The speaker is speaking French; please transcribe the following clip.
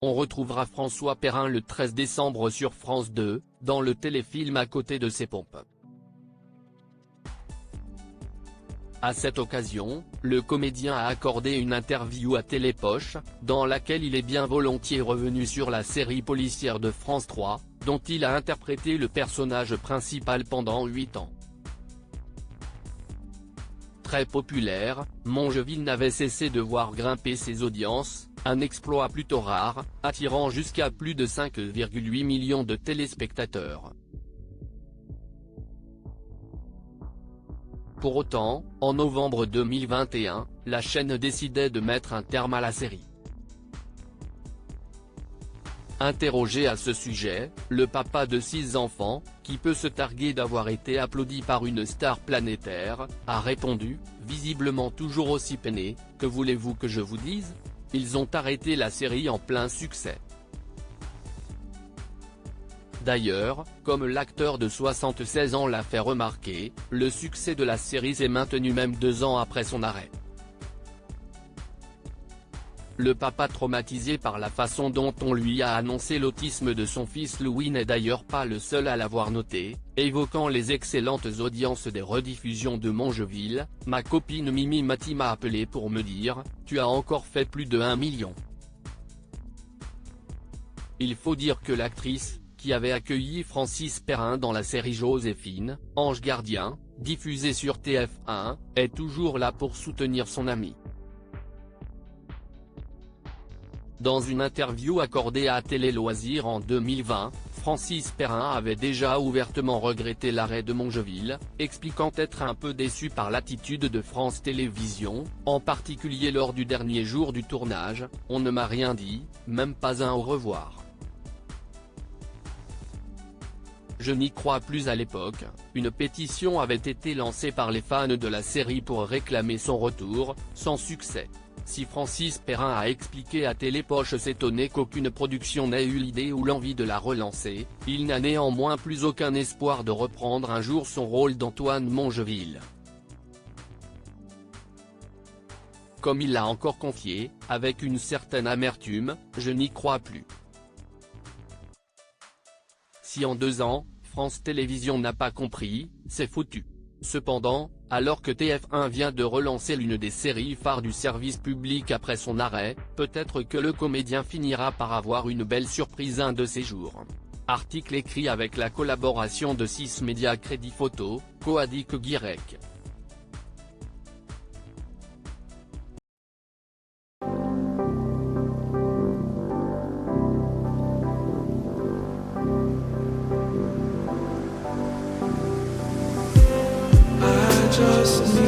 On retrouvera François Perrin le 13 décembre sur France 2, dans le téléfilm À côté de ses pompes. À cette occasion, le comédien a accordé une interview à Télépoche, dans laquelle il est bien volontiers revenu sur la série policière de France 3, dont il a interprété le personnage principal pendant 8 ans. Très populaire, Mongeville n'avait cessé de voir grimper ses audiences, un exploit plutôt rare, attirant jusqu'à plus de 5,8 millions de téléspectateurs. Pour autant, en novembre 2021, la chaîne décidait de mettre un terme à la série. Interrogé à ce sujet, le papa de 6 enfants, qui peut se targuer d'avoir été applaudi par une star planétaire, a répondu, visiblement toujours aussi peiné, « Que voulez-vous que je vous dise ? Ils ont arrêté la série en plein succès. » D'ailleurs, comme l'acteur de 76 ans l'a fait remarquer, le succès de la série s'est maintenu même 2 ans après son arrêt. Le papa traumatisé par la façon dont on lui a annoncé l'autisme de son fils Louis n'est d'ailleurs pas le seul à l'avoir noté, évoquant les excellentes audiences des rediffusions de Mongeville. « Ma copine Mimi Mati m'a appelé pour me dire « Tu as encore fait plus de 1 million ». Il faut dire que l'actrice, qui avait accueilli Francis Perrin dans la série Joséphine, Ange gardien, diffusée sur TF1, est toujours là pour soutenir son ami. Dans une interview accordée à Télé Loisirs en 2020, Francis Perrin avait déjà ouvertement regretté l'arrêt de Mongeville, expliquant être un peu déçu par l'attitude de France Télévisions, en particulier lors du dernier jour du tournage. « On ne m'a rien dit, même pas un au revoir. Je n'y crois plus » à l'époque, une pétition avait été lancée par les fans de la série pour réclamer son retour, sans succès. Si Francis Perrin a expliqué à Télépoche s'étonner qu'aucune production n'ait eu l'idée ou l'envie de la relancer, il n'a néanmoins plus aucun espoir de reprendre un jour son rôle d'Antoine Mongeville. Comme il l'a encore confié, avec une certaine amertume, « Je n'y crois plus. Si en 2 ans, France Télévisions n'a pas compris, c'est foutu. » Cependant, alors que TF1 vient de relancer l'une des séries phares du service public après son arrêt, peut-être que le comédien finira par avoir une belle surprise un de ces jours. Article écrit avec la collaboration de 6 médias Crédit Photo, Coadic Guirec. Just